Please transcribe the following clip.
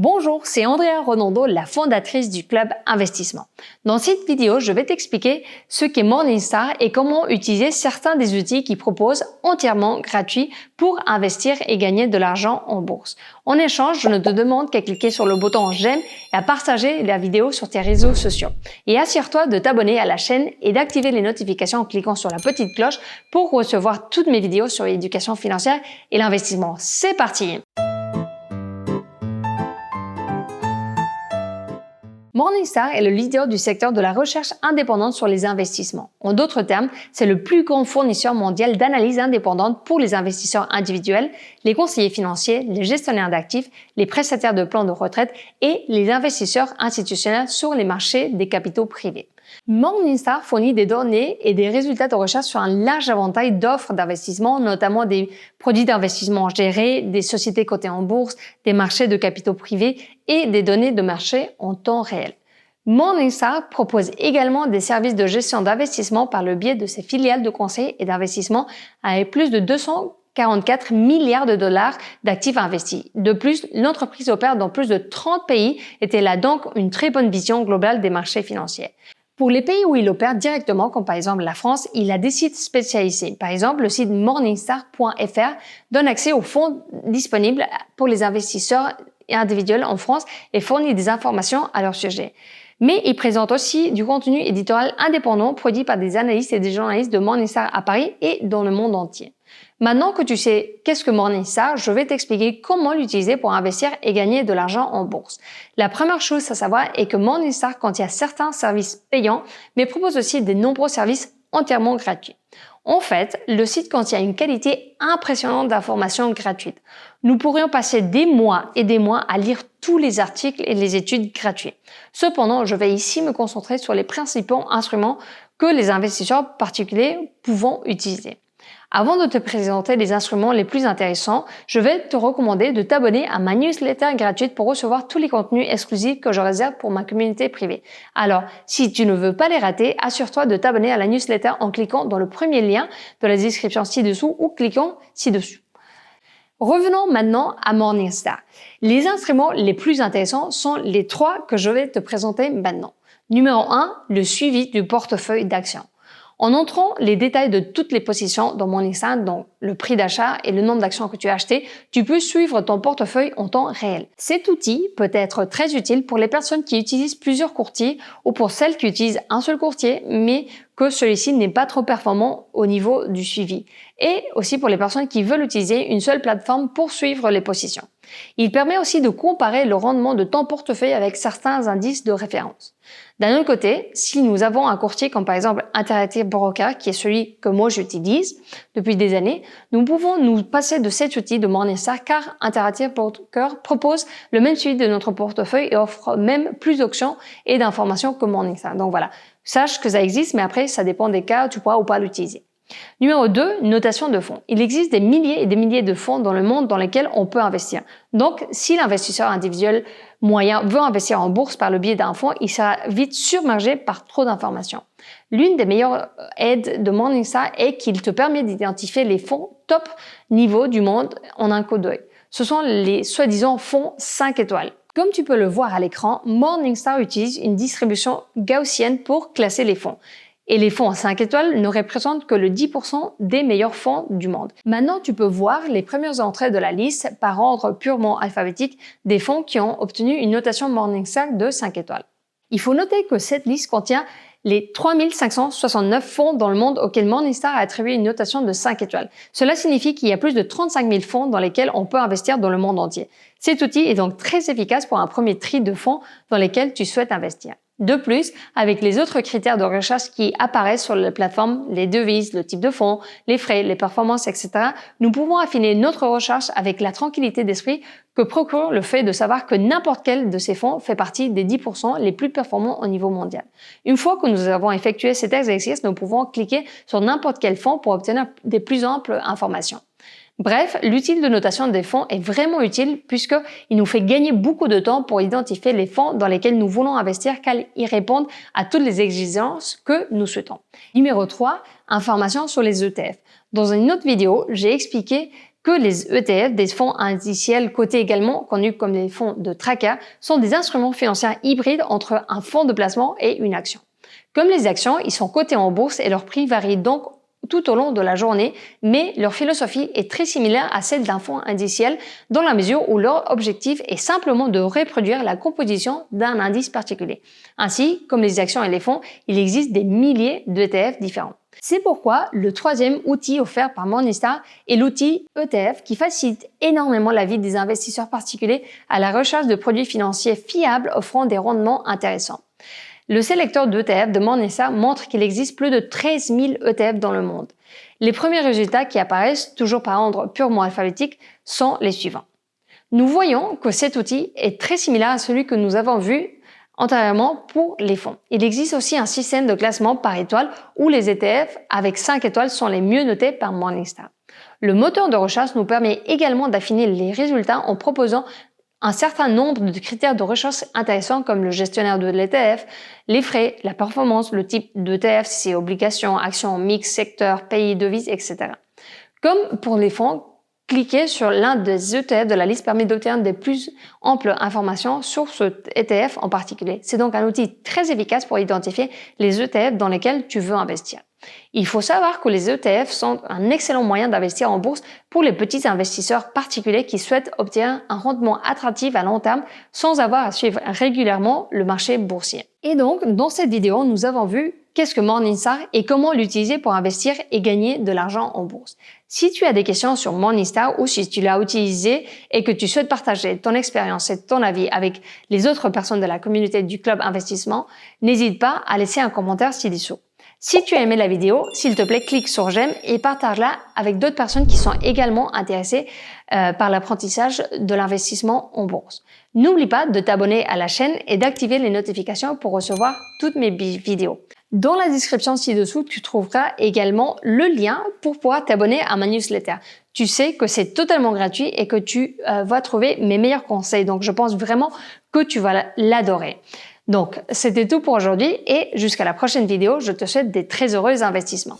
Bonjour, c'est Andrea Ronaldo, la fondatrice du Club Investissement. Dans cette vidéo, je vais t'expliquer ce qu'est Morningstar et comment utiliser certains des outils qu'ils proposent entièrement gratuits pour investir et gagner de l'argent en bourse. En échange, je ne te demande qu'à cliquer sur le bouton j'aime et à partager la vidéo sur tes réseaux sociaux. Et assure-toi de t'abonner à la chaîne et d'activer les notifications en cliquant sur la petite cloche pour recevoir toutes mes vidéos sur l'éducation financière et l'investissement. C'est parti! Morningstar est le leader du secteur de la recherche indépendante sur les investissements. En d'autres termes, c'est le plus grand fournisseur mondial d'analyse indépendante pour les investisseurs individuels, les conseillers financiers, les gestionnaires d'actifs, les prestataires de plans de retraite et les investisseurs institutionnels sur les marchés des capitaux privés. Morningstar fournit des données et des résultats de recherche sur un large éventail d'offres d'investissement, notamment des produits d'investissement gérés, des sociétés cotées en bourse, des marchés de capitaux privés et des données de marché en temps réel. Morningstar propose également des services de gestion d'investissement par le biais de ses filiales de conseil et d'investissement avec plus de 244 milliards de dollars d'actifs investis. De plus, l'entreprise opère dans plus de 30 pays et elle a donc une très bonne vision globale des marchés financiers. Pour les pays où il opère directement, comme par exemple la France, il a des sites spécialisés. Par exemple, le site morningstar.fr donne accès aux fonds disponibles pour les investisseurs individuels en France et fournit des informations à leur sujet. Mais il présente aussi du contenu éditorial indépendant produit par des analystes et des journalistes de Morningstar à Paris et dans le monde entier. Maintenant que tu sais qu'est-ce que Morningstar, je vais t'expliquer comment l'utiliser pour investir et gagner de l'argent en bourse. La première chose à savoir est que Morningstar contient certains services payants, mais propose aussi de nombreux services entièrement gratuits. En fait, le site contient une qualité impressionnante d'informations gratuites. Nous pourrions passer des mois et des mois à lire tous les articles et les études gratuits. Cependant, je vais ici me concentrer sur les principaux instruments que les investisseurs particuliers pouvons utiliser. Avant de te présenter les instruments les plus intéressants, je vais te recommander de t'abonner à ma newsletter gratuite pour recevoir tous les contenus exclusifs que je réserve pour ma communauté privée. Alors, si tu ne veux pas les rater, assure-toi de t'abonner à la newsletter en cliquant dans le premier lien de la description ci-dessous ou cliquant ci-dessus. Revenons maintenant à Morningstar. Les instruments les plus intéressants sont les trois que je vais te présenter maintenant. Numéro 1, le suivi du portefeuille d'actions. En entrant les détails de toutes les positions dans Morningstar, donc le prix d'achat et le nombre d'actions que tu as achetées, tu peux suivre ton portefeuille en temps réel. Cet outil peut être très utile pour les personnes qui utilisent plusieurs courtiers ou pour celles qui utilisent un seul courtier, mais que celui-ci n'est pas trop performant au niveau du suivi. Et aussi pour les personnes qui veulent utiliser une seule plateforme pour suivre les positions. Il permet aussi de comparer le rendement de ton portefeuille avec certains indices de référence. D'un autre côté, si nous avons un courtier comme par exemple Interactive Brokers, qui est celui que moi j'utilise depuis des années, nous pouvons nous passer de cet outil de Morningstar car Interactive Brokers propose le même suivi de notre portefeuille et offre même plus d'options et d'informations que Morningstar. Donc voilà, sache que ça existe, mais après ça dépend des cas, tu pourras ou pas l'utiliser. Numéro 2, notation de fonds. Il existe des milliers et des milliers de fonds dans le monde dans lesquels on peut investir. Donc, si l'investisseur individuel moyen veut investir en bourse par le biais d'un fonds, il sera vite submergé par trop d'informations. L'une des meilleures aides de Morningstar est qu'il te permet d'identifier les fonds top niveau du monde en un coup d'œil. Ce sont les soi-disant fonds 5 étoiles. Comme tu peux le voir à l'écran, Morningstar utilise une distribution gaussienne pour classer les fonds. Et les fonds à 5 étoiles ne représentent que le 10% des meilleurs fonds du monde. Maintenant, tu peux voir les premières entrées de la liste par ordre purement alphabétique des fonds qui ont obtenu une notation Morningstar de 5 étoiles. Il faut noter que cette liste contient les 3569 fonds dans le monde auxquels Morningstar a attribué une notation de 5 étoiles. Cela signifie qu'il y a plus de 35 000 fonds dans lesquels on peut investir dans le monde entier. Cet outil est donc très efficace pour un premier tri de fonds dans lesquels tu souhaites investir. De plus, avec les autres critères de recherche qui apparaissent sur la plateforme, les devises, le type de fonds, les frais, les performances, etc., nous pouvons affiner notre recherche avec la tranquillité d'esprit que procure le fait de savoir que n'importe quel de ces fonds fait partie des 10% les plus performants au niveau mondial. Une fois que nous avons effectué cet exercice, nous pouvons cliquer sur n'importe quel fonds pour obtenir des plus amples informations. Bref, l'outil de notation des fonds est vraiment utile puisqu'il nous fait gagner beaucoup de temps pour identifier les fonds dans lesquels nous voulons investir car ils répondent à toutes les exigences que nous souhaitons. Numéro 3, informations sur les ETF. Dans une autre vidéo, j'ai expliqué que les ETF, des fonds indiciels cotés également, connus comme les fonds de tracker, sont des instruments financiers hybrides entre un fonds de placement et une action. Comme les actions, ils sont cotés en bourse et leur prix varie donc tout au long de la journée, mais leur philosophie est très similaire à celle d'un fonds indiciel dans la mesure où leur objectif est simplement de reproduire la composition d'un indice particulier. Ainsi, comme les actions et les fonds, il existe des milliers d'ETF différents. C'est pourquoi le troisième outil offert par Morningstar est l'outil ETF qui facilite énormément la vie des investisseurs particuliers à la recherche de produits financiers fiables offrant des rendements intéressants. Le sélecteur d'ETF de Morningstar montre qu'il existe plus de 13 000 ETF dans le monde. Les premiers résultats qui apparaissent, toujours par ordre purement alphabétique, sont les suivants. Nous voyons que cet outil est très similaire à celui que nous avons vu antérieurement pour les fonds. Il existe aussi un système de classement par étoile où les ETF avec 5 étoiles sont les mieux notés par Morningstar. Le moteur de recherche nous permet également d'affiner les résultats en proposant un certain nombre de critères de recherche intéressants comme le gestionnaire de l'ETF, les frais, la performance, le type d'ETF, si c'est obligations, actions, mix, secteur, pays, devises, etc. Comme pour les fonds, cliquer sur l'un des ETF de la liste permet d'obtenir des plus amples informations sur ce ETF en particulier. C'est donc un outil très efficace pour identifier les ETF dans lesquels tu veux investir. Il faut savoir que les ETF sont un excellent moyen d'investir en bourse pour les petits investisseurs particuliers qui souhaitent obtenir un rendement attractif à long terme sans avoir à suivre régulièrement le marché boursier. Et donc, dans cette vidéo, nous avons vu qu'est-ce que Morningstar et comment l'utiliser pour investir et gagner de l'argent en bourse. Si tu as des questions sur Morningstar ou si tu l'as utilisé et que tu souhaites partager ton expérience et ton avis avec les autres personnes de la communauté du Club Investissement, n'hésite pas à laisser un commentaire ci-dessous. Si tu as aimé la vidéo, s'il te plaît, clique sur j'aime et partage-la avec d'autres personnes qui sont également intéressées par l'apprentissage de l'investissement en bourse. N'oublie pas de t'abonner à la chaîne et d'activer les notifications pour recevoir toutes mes vidéos. Dans la description ci-dessous, tu trouveras également le lien pour pouvoir t'abonner à ma newsletter. Tu sais que c'est totalement gratuit et que tu vas trouver mes meilleurs conseils. Donc, je pense vraiment que tu vas l'adorer. Donc, c'était tout pour aujourd'hui et jusqu'à la prochaine vidéo, je te souhaite des très heureux investissements.